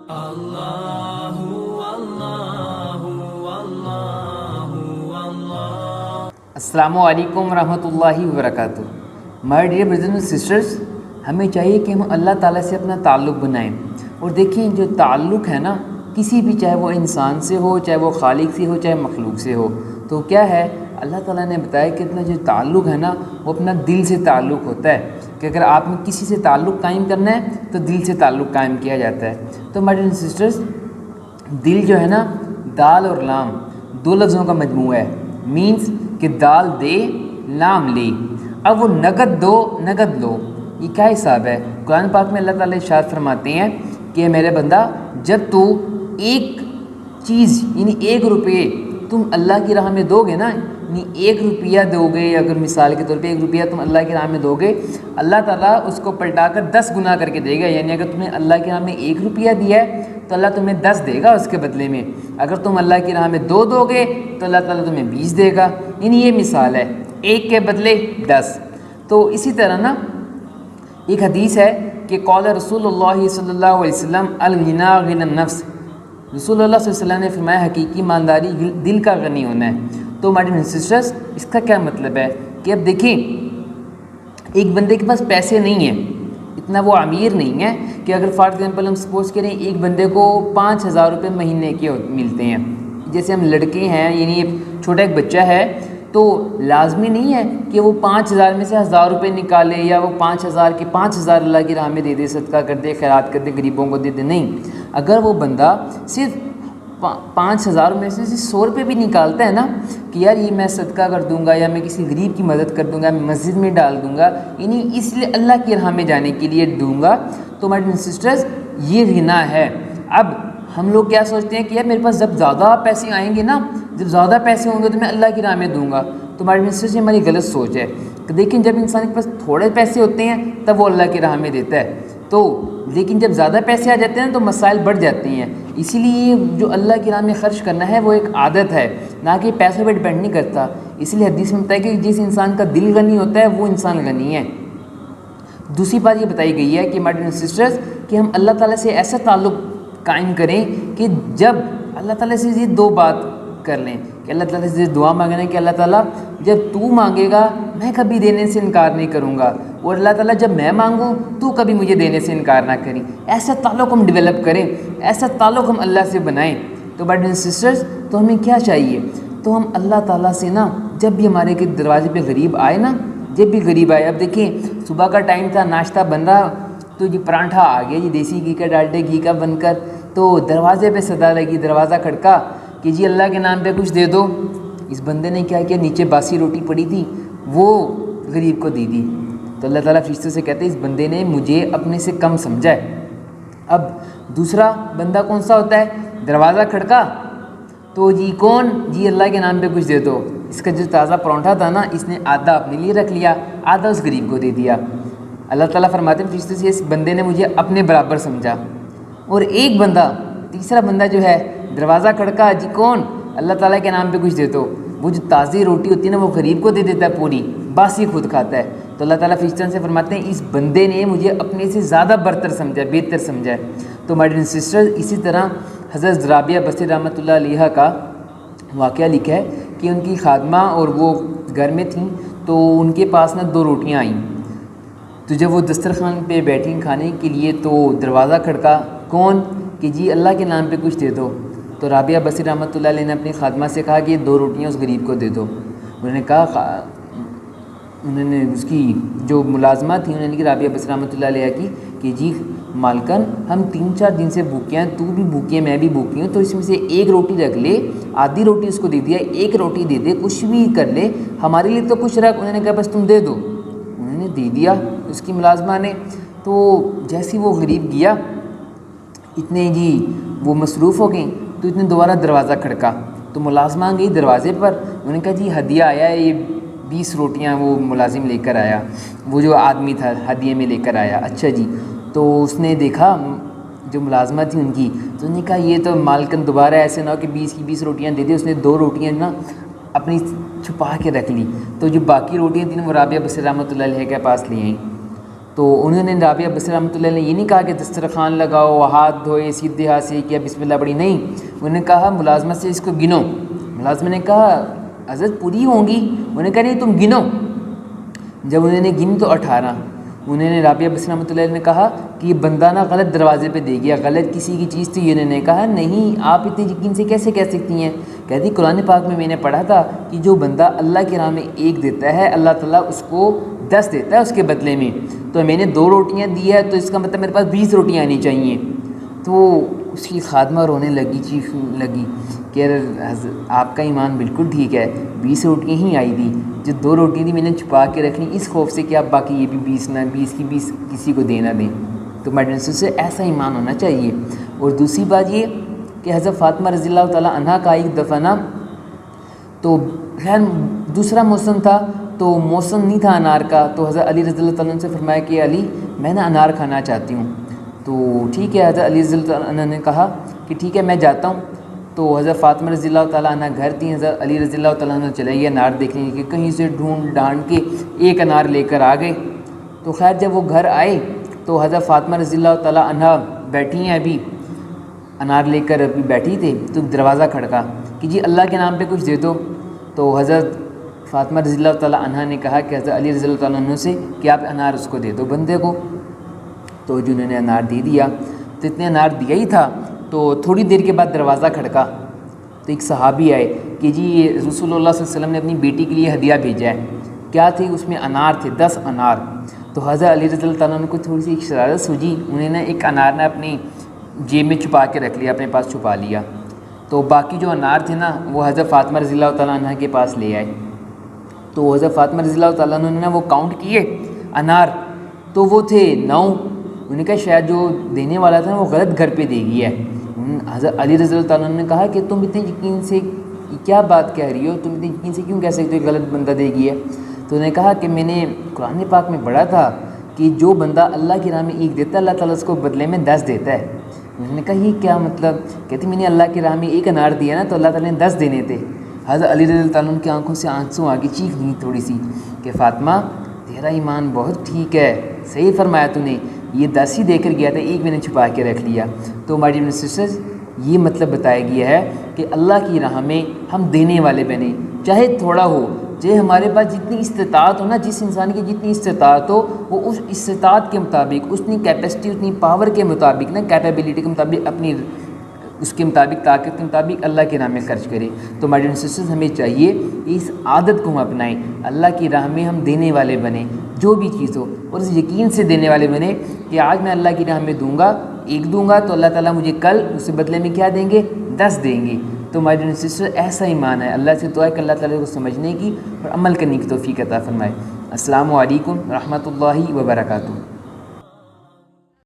اللہ اللہ اللہ اللہ۔ السلام علیکم ورحمۃ اللہ وبرکاتہ۔ My dear brothers and sisters, ہمیں چاہیے کہ ہم اللہ تعالیٰ سے اپنا تعلق بنائیں۔ اور دیکھیں، جو تعلق ہے نا کسی بھی، چاہے وہ انسان سے ہو، چاہے وہ خالق سے ہو، چاہے مخلوق سے ہو، تو کیا ہے، اللہ تعالیٰ نے بتایا کہ اپنا جو تعلق ہے نا وہ اپنا دل سے تعلق ہوتا ہے، کہ اگر آپ نے کسی سے تعلق قائم کرنا ہے تو دل سے تعلق قائم کیا جاتا ہے۔ تو مائی ڈیئر سسٹرز، دل جو ہے نا، دال اور لام دو لفظوں کا مجموعہ ہے، مینس کہ دال دے لام لے۔ اب وہ نقد دو نقد لو، یہ کیا حساب ہے؟ قرآن پاک میں اللہ تعالیٰ ارشاد فرماتے ہیں کہ میرے بندہ، جب تو ایک چیز یعنی 1 روپے تم اللہ کی راہ میں دو گے نا، یعنی 1 روپیہ دو گے، اگر مثال کے طور پہ 1 روپیہ تم اللہ کی راہ میں دو گے، اللہ تعالیٰ اس کو پلٹا کر 10 گنا کر کے دے گا۔ یعنی اگر تم نے اللہ کی راہ میں 1 روپیہ دیا ہے تو اللہ تمہیں 10 دے گا اس کے بدلے میں۔ اگر تم اللہ کی راہ میں 2 دو گے تو اللہ تعالیٰ تمہیں 20 دے گا۔ یعنی یہ مثال ہے، 1 کے بدلے 10۔ تو اسی طرح نا ایک حدیث ہے کہ قال رسول اللہ صلی اللہ علیہ وسلم الغنا غنی النفس، رسول اللہ صلی اللہ علیہ وسلم نے فرمایا حقیقی مالداری دل کا غنی ہونا ہے۔ تو مائی ڈیئر سسٹرز، اس کا کیا مطلب ہے کہ اب دیکھیں، ایک بندے کے پاس پیسے نہیں ہیں، اتنا وہ امیر نہیں ہے کہ اگر فار ایگزامپل ہم سپوز کریں ایک بندے کو 5,000 روپے مہینے کے ملتے ہیں، جیسے ہم لڑکے ہیں، یعنی چھوٹا ایک بچہ ہے، تو لازمی نہیں ہے کہ وہ 5,000 میں سے 1,000 روپے نکالے، یا وہ 5,000 کے 5,000 اللہ کی راہ میں دے دے، صدقہ کر دے، خیرات کر دے، غریبوں کو دے دے۔ نہیں، اگر وہ بندہ صرف 5,000 میں سے 100 روپے بھی نکالتا ہے نا، کہ یار یہ میں صدقہ کر دوں گا، یا میں کسی غریب کی مدد کر دوں گا، میں مسجد میں ڈال دوں گا، یعنی اس لیے اللہ کی راہ میں جانے کے لیے دوں گا، تو مائی ڈیئر سسٹرز یہ غنا ہے۔ اب ہم لوگ کیا سوچتے ہیں کہ یار میرے پاس جب زیادہ پیسے آئیں گے نا، جب زیادہ پیسے ہوں گے تو میں اللہ کی راہ میں دوں گا۔ تو ہمارے مسٹر سے ہماری غلط سوچ ہے کہ دیکھیں، جب انسان کے پاس تھوڑے پیسے ہوتے ہیں تب وہ اللہ کی راہ میں دیتا ہے، تو لیکن جب زیادہ پیسے آ جاتے ہیں تو مسائل بڑھ جاتے ہیں۔ اسی لیے جو اللہ کی راہ میں خرچ کرنا ہے وہ ایک عادت ہے، نہ کہ پیسوں پہ ڈپینڈ نہیں کرتا۔ اسی لیے حدیث میں بتایا کہ جس انسان کا دل غنی ہوتا ہے وہ انسان غنی ہے۔ دوسری بات یہ بتائی گئی ہے کہ ہمارے سسٹرز، کہ ہم اللہ تعالیٰ سے ایسا تعلق قائم کریں کہ جب اللہ تعالیٰ سے یہ 2 بات کر لیں، کہ اللہ تعالیٰ سے دعا مانگنا کہ اللہ تعالیٰ جب تو مانگے گا میں کبھی دینے سے انکار نہیں کروں گا، اور اللہ تعالیٰ جب میں مانگوں تو کبھی مجھے دینے سے انکار نہ کریں۔ ایسا تعلق ہم ڈیولپ کریں، ایسا تعلق ہم اللہ سے بنائیں۔ تو برادرز اینڈ سسٹرز، تو ہمیں کیا چاہیے؟ تو ہم اللہ تعالیٰ سے نا، جب بھی ہمارے کے دروازے پہ غریب آئے نا، جب بھی غریب آئے، اب دیکھیں صبح کا ٹائم تھا، ناشتہ بن رہا، تو یہ پراٹھا آ گیا، یہ دیسی گھی کا ڈالٹے گھی کا بن کر، تو دروازے پہ صدا لگی، دروازہ کھڑکا کہ جی اللہ کے نام پہ کچھ دے دو۔ اس بندے نے کیا کیا، نیچے باسی روٹی پڑی تھی وہ غریب کو دے دی۔ تو اللہ تعالیٰ فرشتوں سے کہتے ہیں اس بندے نے مجھے اپنے سے کم سمجھا ہے۔ اب دوسرا بندہ کون سا ہوتا ہے؟ دروازہ کھڑکا تو جی کون، جی اللہ کے نام پہ کچھ دے دو۔ اس کا جو تازہ پراٹھا تھا نا، اس نے آدھا اپنے لیے رکھ لیا، آدھا اس غریب کو دے دیا۔ اللہ تعالیٰ فرماتے ہیں فرشتوں سے اس بندے نے مجھے اپنے برابر سمجھا۔ اور ایک بندہ، تیسرا بندہ جو ہے، دروازہ کھڑکا، جی کون، اللہ تعالیٰ کے نام پہ کچھ دے دو، وہ جو تازی روٹی ہوتی ہے نا وہ غریب کو دے دیتا ہے پوری، باسی خود کھاتا ہے۔ تو اللہ تعالیٰ فرشتوں سے فرماتے ہیں اس بندے نے مجھے اپنے سے زیادہ برتر سمجھا، بہتر سمجھا ہے۔ تو مائی ڈیئر سسٹر، اسی طرح حضرت رابعہ بصری رحمۃ اللہ علیہ کا واقعہ لکھا ہے کہ ان کی خادمہ اور وہ گھر میں تھیں، تو ان کے پاس نا 2 روٹیاں آئیں، تو جب وہ دسترخوان پہ بیٹھیں کھانے کے لیے تو دروازہ کھڑکا، کون، کہ جی اللہ کے نام پہ کچھ دے دو۔ تو رابعہ بصری رحمۃ اللہ علیہ نے اپنی خادمہ سے کہا کہ یہ 2 روٹیاں اس غریب کو دے دو۔ انہوں نے کہا، انہوں نے اس کی جو ملازمہ تھی انہوں نے کہ رابعہ بصری رحمۃ اللہ علیہ کی کہ جی مالکن، ہم 3-4 دن سے بھوکے ہیں، تو بھی بھوکی ہے، میں بھی بھوکی ہوں، تو اس میں سے 1 روٹی رکھ لے، آدھی روٹی اس کو دے دیا، 1 روٹی دے دے، کچھ بھی کر لے، ہمارے لیے تو کچھ رکھ۔ انہوں نے کہا بس تم دے دو۔ انہوں نے دے دیا اس کی ملازمہ نے۔ تو جیسے وہ غریب گیا، اتنے جی وہ مصروف ہو گئیں، تو اتنے دوبارہ دروازہ کھڑکا، تو ملازمہ گئی دروازے پر، انہوں نے کہا جی ہدیہ آیا ہے، یہ 20 روٹیاں وہ ملازم لے کر آیا، وہ جو آدمی تھا ہدیے میں لے کر آیا۔ اچھا جی، تو اس نے دیکھا جو ملازمہ تھی ان کی، تو انہوں نے کہا یہ تو مالکن دوبارہ ایسے نہ ہو کہ 20 کی 20 روٹیاں دے دے۔ اس نے 2 روٹیاں نا اپنی چھپا کے رکھ لی، تو جو باقی روٹیاں تھیں وہ رابعہ بصری رحمۃ اللہ علیہ کے پاس لے آئیں۔ تو انہوں نے رابعہ بصری رحمۃ اللہ نے یہ نہیں کہا کہ دسترخوان لگاؤ، ہاتھ دھوئے، سیدھے ہاتھ سے کیا بسم اللہ پڑھی، نہیں، انہوں نے کہا ملازمت سے اس کو گنو۔ ملازمہ نے کہا حضرت پوری ہوں گی؟ انہوں نے کہا نہیں تم گنو۔ جب انہوں نے گن تو 18۔ انہوں نے رابعہ بصری رحمۃ اللہ نے کہا کہ یہ بندہ نا غلط دروازے پہ دے گیا، غلط کسی کی چیز تھی۔ انہوں نے کہا نہیں، آپ اتنے یقین سے کیسے کہہ سکتی ہیں؟ کہتی قرآن پاک میں نے پڑھا تھا کہ جو بندہ اللہ کی راہ میں ایک دیتا ہے اللہ تعالیٰ اس کو 10 دیتا ہے اس کے بدلے میں، تو میں نے 2 روٹیاں دی ہے تو اس کا مطلب میرے پاس 20 روٹیاں آنی چاہیے۔ تو اس کی خادمہ رونے لگی، چیخنے لگی کہ آپ کا ایمان بالکل ٹھیک ہے، 20 روٹیاں ہی آئی تھی، جو 2 روٹیاں تھی میں نے چھپا کے رکھ لی اس خوف سے کہ آپ باقی یہ بھی 20 نہ 20 کی 20 کسی کو دینا دیں۔ تو میڈنس سے ایسا ایمان ہونا چاہیے۔ اور دوسری بات یہ کہ حضرت فاطمہ رضی اللہ تعالیٰ عنہا کا ایک دفعہ نا، تو خیر دوسرا موسم تھا تو موسم نہیں تھا انار کا، تو حضرت علی رضی اللہ تعالیٰ عنہ سے فرمایا کہ علی میں نا انار کھانا چاہتی ہوں۔ تو ٹھیک ہے، حضرت علی رضی اللہ عنہ نے کہا کہ ٹھیک ہے میں جاتا ہوں۔ تو حضرت فاطمہ رضی اللہ تعالیٰ عنہ گھر تھی، حضرت علی رضی اللہ تعالیٰ عنہ چلے گئے انار دیکھنے کے، کہیں سے ڈھونڈ ڈھانڈ کے ایک انار لے کر آ گئے۔ تو خیر جب وہ گھر آئے تو حضرت فاطمہ رضی اللہ تعالیٰ عنہ بیٹھی ہیں، ابھی انار لے کر ابھی بیٹھی تھے تو دروازہ کھڑکا کہ جی اللہ کے نام پہ کچھ دے دو۔ تو حضرت فاطمہ رضی اللہ تعالیٰ عنہ نے کہا کہ حضرت علی رضی اللہ تعالیٰ عنہ سے کہ آپ انار اس کو دے دو بندے کو۔ تو جنہوں نے انار دے دیا، تو اتنے انار دیا ہی تھا تو تھوڑی دیر کے بعد دروازہ کھڑکا تو ایک صحابی آئے کہ جی رسول اللہ صلی اللہ علیہ وسلم نے اپنی بیٹی کے لیے ہدیہ بھیجا ہے۔ کیا تھی اس میں؟ انار تھے، 10 انار۔ تو حضرت علی رضی اللہ تعالیٰ عنہ کو تھوڑی سی ایک شرارت سوجی، انہوں نے ایک انار نے اپنی جیب میں چھپا کے رکھ لیا، اپنے پاس چھپا لیا۔ تو باقی جو انار تھے نا وہ حضرت فاطمہ رضی اللہ تعالیٰ عنہ کے پاس لے آئے۔ تو حضرت فاطمہ رضی اللہ تعالیٰ عنہ نے وہ کاؤنٹ کیے انار، تو وہ تھے 9۔ انہوں نے کہا شاید جو دینے والا تھا نا وہ غلط گھر پہ دے گیا ہے۔ حضرت علی رضی اللہ تعالیٰ عنہ نے کہا کہ تم اتنے یقین سے کیا بات کہہ رہی ہو، تم اتنے یقین سے کیوں کہہ سکتے ہو غلط بندہ دے گیا ہے؟ تو انہوں نے کہا کہ میں نے قرآن پاک میں پڑھا تھا کہ جو بندہ اللہ کی راہ میں ایک دیتا ہے اللہ تعالیٰ اس کو بدلے میں 10 دیتا ہے۔ انہوں نے کہا یہ کیا مطلب؟ کہتی میں نے اللہ کی راہ میں ایک انار دیا نا تو اللہ تعالیٰ نے 10 دینے تھے۔ حضرت علی رضی اللہ تعالیٰ عنہ کی آنکھوں سے آنسو آگے، چیخ دی تھوڑی سی کہ فاطمہ تیرا ایمان بہت ٹھیک ہے، صحیح فرمایا تو نے، یہ 10 ہی دے کر گیا تھا، ایک میں نے چھپا کے رکھ لیا۔ تو مائی ڈیئر سسٹرز یہ مطلب بتایا گیا ہے کہ اللہ کی راہ میں ہم دینے والے بنیں، چاہے تھوڑا ہو، چاہے ہمارے پاس جتنی استطاعت ہو نا، جس انسان کی جتنی استطاعت ہو وہ اس استطاعت کے مطابق، اتنی کیپیسٹی اتنی پاور کے مطابق نا، کیپیبلٹی کے مطابق، اپنی اس کے مطابق طاقت کے مطابق اللہ کے نام میں خرچ کریں۔ تو مائی ڈیئر سسٹرز ہمیں چاہیے کہ اس عادت کو ہم اپنائیں، اللہ کی راہ میں ہم دینے والے بنیں جو بھی چیز ہو، اور اس یقین سے دینے والے بنیں کہ آج میں اللہ کی راہ میں دوں گا، ایک دوں گا تو اللہ تعالیٰ مجھے کل اس سے بدلے میں کیا دیں گے؟ 10 دیں گے۔ تو مائی ڈیئر سسٹر ایسا ایمان ہے، اللہ سے دعا ہے کہ اللہ تعالیٰ کو سمجھنے کی اور عمل کرنے کی توفیق عطا فرمائے۔ السلام علیکم ورحمۃ اللہ وبرکاتہ۔